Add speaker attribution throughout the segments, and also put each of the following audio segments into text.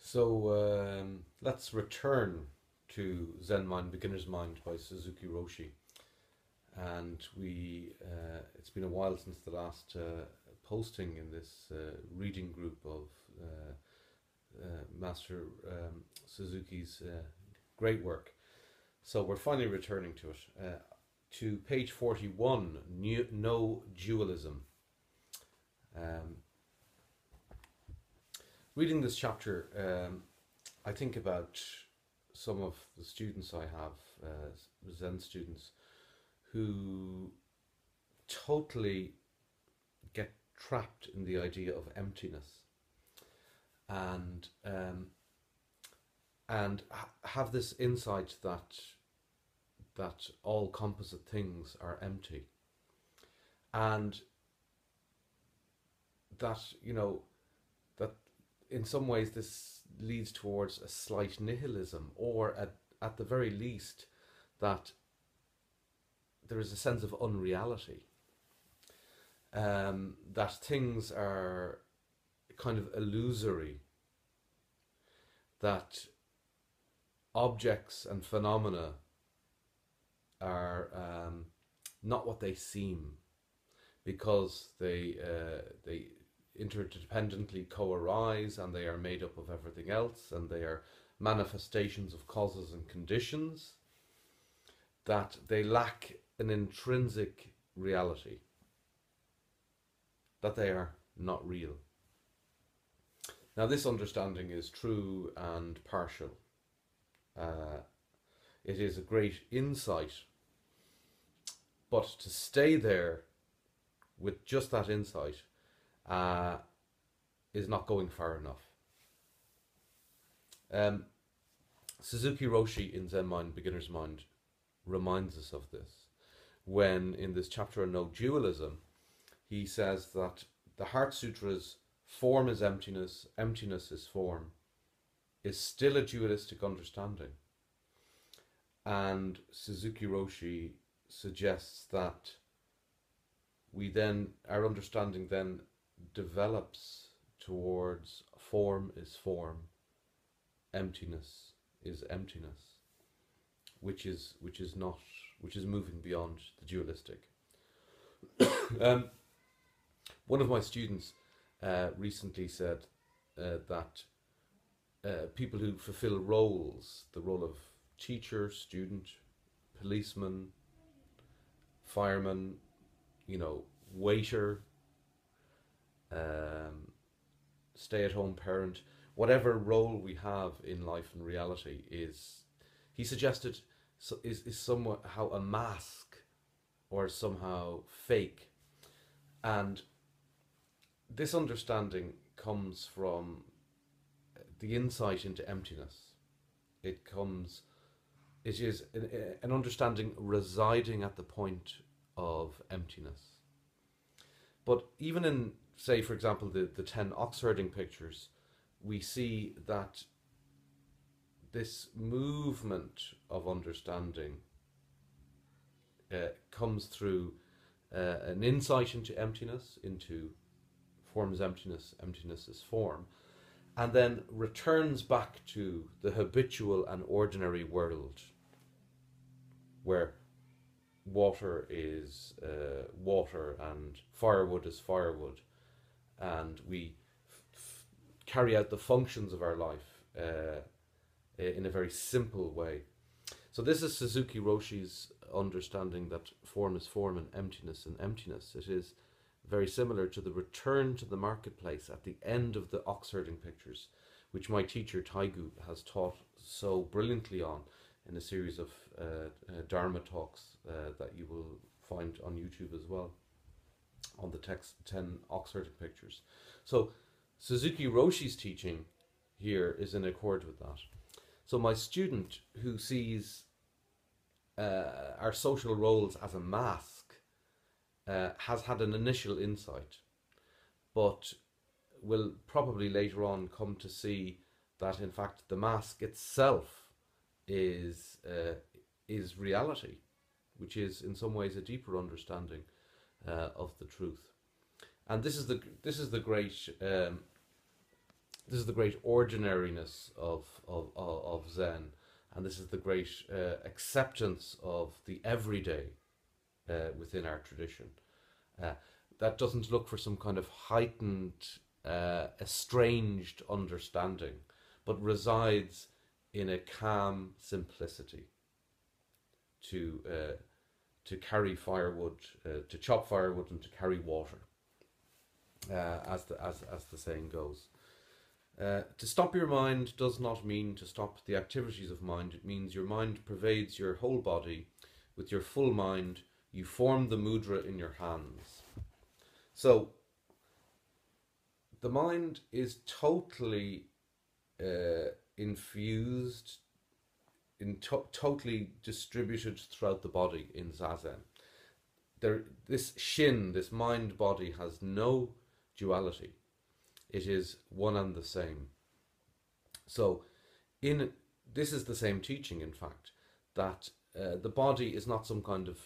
Speaker 1: So let's return to Zen Mind, Beginner's Mind by Suzuki Roshi. And it's been a while since the last posting in this reading group of Master Suzuki's great work. So we're finally returning to it. To page 41, No Dualism. Reading this chapter, I think about some of the students I have, Zen students, who totally get trapped in the idea of emptiness and have this insight that all composite things are empty, and that, you know, that in some ways this leads towards a slight nihilism, or at the very least that there is a sense of unreality, that things are kind of illusory, that objects and phenomena are not what they seem, because they interdependently co-arise, and they are made up of everything else, and they are manifestations of causes and conditions, that they lack an intrinsic reality, that they are not real. Now, this understanding is true and partial. It is a great insight, but to stay there with just that insight is not going far enough. Suzuki Roshi in Zen Mind, Beginner's Mind reminds us of this when, in this chapter on No Dualism, he says that the Heart Sutra's form is emptiness, emptiness is form, is still a dualistic understanding. And Suzuki Roshi suggests that our understanding then develops towards form is form, emptiness is emptiness, which is moving beyond the dualistic. One of my students recently said that people who fulfill roles, the role of teacher, student, policeman, fireman, waiter, stay-at-home parent, whatever role we have in life and reality he suggested, is somehow a mask, or somehow fake. And this understanding comes from the insight into emptiness. It is an understanding residing at the point of emptiness. But even in, say, for example, the 10 ox-herding pictures, we see that this movement of understanding comes through an insight into emptiness, into form is emptiness, emptiness is form, and then returns back to the habitual and ordinary world, where water is water and firewood is firewood, and we carry out the functions of our life in a very simple way. So this is Suzuki Roshi's understanding that form is form and emptiness and emptiness. It is very similar to the return to the marketplace at the end of the ox-herding pictures, which my teacher Taigu has taught so brilliantly on in a series of Dharma talks that you will find on YouTube as well, on the text 10 ox-herding pictures. So Suzuki Roshi's teaching here is in accord with that. So my student, who sees our social roles as a mask, has had an initial insight, but will probably later on come to see that in fact the mask itself is reality, which is in some ways a deeper understanding of the truth. And this is the great this is the great ordinariness of Zen, and this is the great acceptance of the everyday within our tradition. That doesn't look for some kind of heightened, estranged understanding, but resides in a calm simplicity to carry firewood, to chop firewood, and to carry water, as the saying goes. To stop your mind does not mean to stop the activities of mind. It means your mind pervades your whole body. With your full mind, you form the mudra in your hands. So, the mind is totally infused, totally distributed throughout the body in Zazen. This shin, this mind-body, has no duality. It is one and the same. So, this is the same teaching, in fact, that the body is not some kind of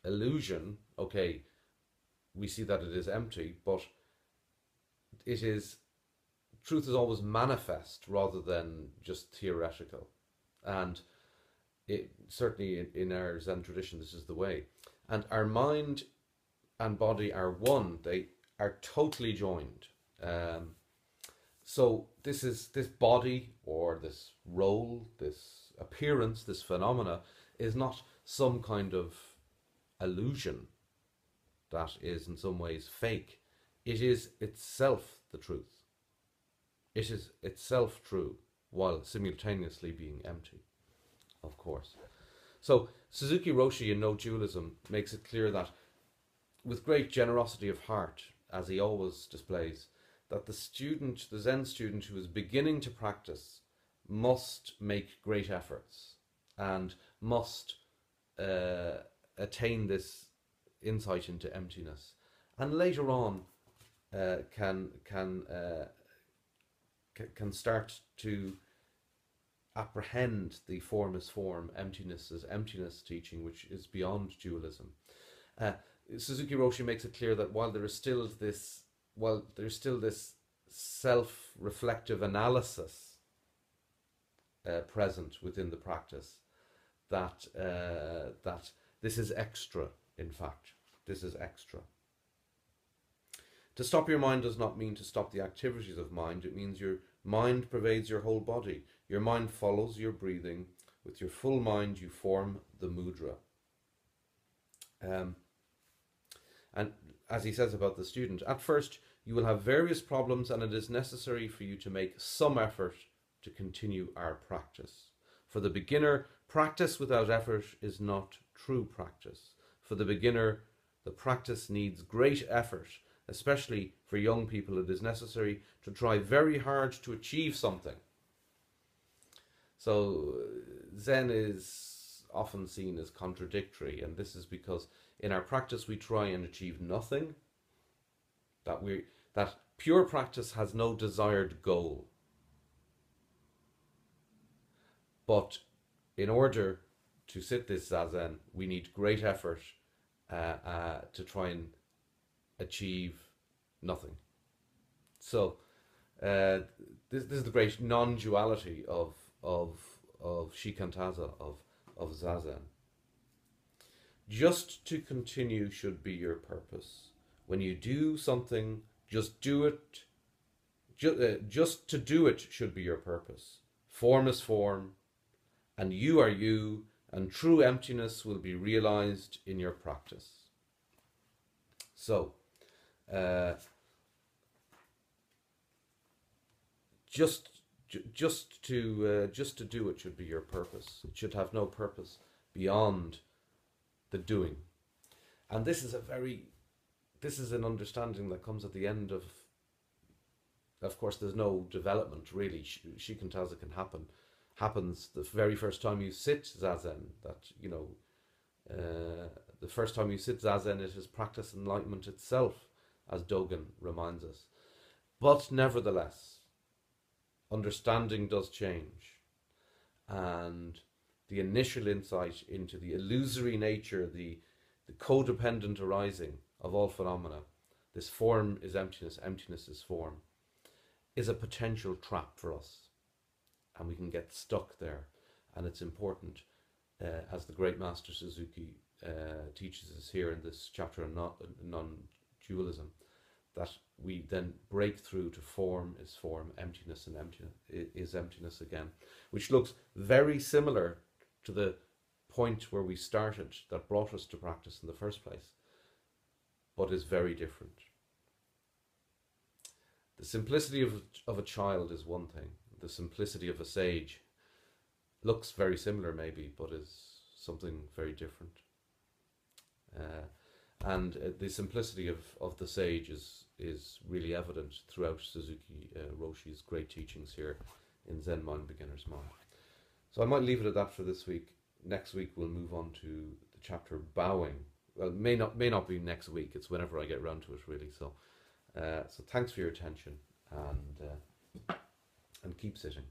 Speaker 1: illusion. Okay, we see that it is empty, but truth is always manifest rather than just theoretical. And certainly in our Zen tradition, this is the way. And our mind and body are one. They are totally joined. So this body, or this role, this appearance, this phenomena, is not some kind of illusion that is in some ways fake. It is itself the truth. It is itself true, while simultaneously being empty, of course. So Suzuki Roshi in No Dualism makes it clear that, with great generosity of heart, as he always displays, that the Zen student who is beginning to practice must make great efforts and must attain this insight into emptiness, and later on can start to apprehend the form is form, emptiness is emptiness teaching, which is beyond dualism. Suzuki Roshi makes it clear that while there's still this self-reflective analysis present within the practice, that this is extra. In fact, this is extra. To stop your mind does not mean to stop the activities of mind. It means your mind pervades your whole body. Your mind follows your breathing. With your full mind, you form the mudra. And as he says about the student, at first you will have various problems, and it is necessary for you to make some effort to continue our practice. For the beginner, practice without effort is not true practice. For the beginner, the practice needs great effort. Especially for young people, it is necessary to try very hard to achieve something. So Zen is often seen as contradictory, and this is because in our practice we try and achieve nothing. That pure practice has no desired goal. But in order to sit this Zazen, we need great effort to try and achieve nothing. So this is the great non-duality of shikantaza, of Zazen. Just to continue should be your purpose. When you do something, just do it. Just to do it should be your purpose. Form is form, and you are you, and true emptiness will be realized in your practice. So, just to do it should be your purpose. It should have no purpose beyond the doing. And this is an understanding that comes at the end of course, there's no development really. Shikantaza happens the very first time you sit Zazen. The first time you sit Zazen, it is practice enlightenment itself, as Dogen reminds us. But nevertheless, understanding does change, and the initial insight into the illusory nature, the codependent arising of all phenomena, this form is emptiness, emptiness is form, is a potential trap for us, and we can get stuck there. And it's important, as the great Master Suzuki teaches us here in this chapter on non-dualism, that we then break through to form is form, emptiness and emptiness is emptiness again, which looks very similar to the point where we started that brought us to practice in the first place, but is very different. The simplicity of a child is one thing. The simplicity of a sage looks very similar maybe, but is something very different. And the simplicity of the sage is really evident throughout Suzuki Roshi's great teachings here in Zen Mind, Beginner's Mind. So I might leave it at that for this week. Next week we'll move on to the chapter Bowing. Well, it may not be next week. It's whenever I get round to it, really. So thanks for your attention, and keep sitting.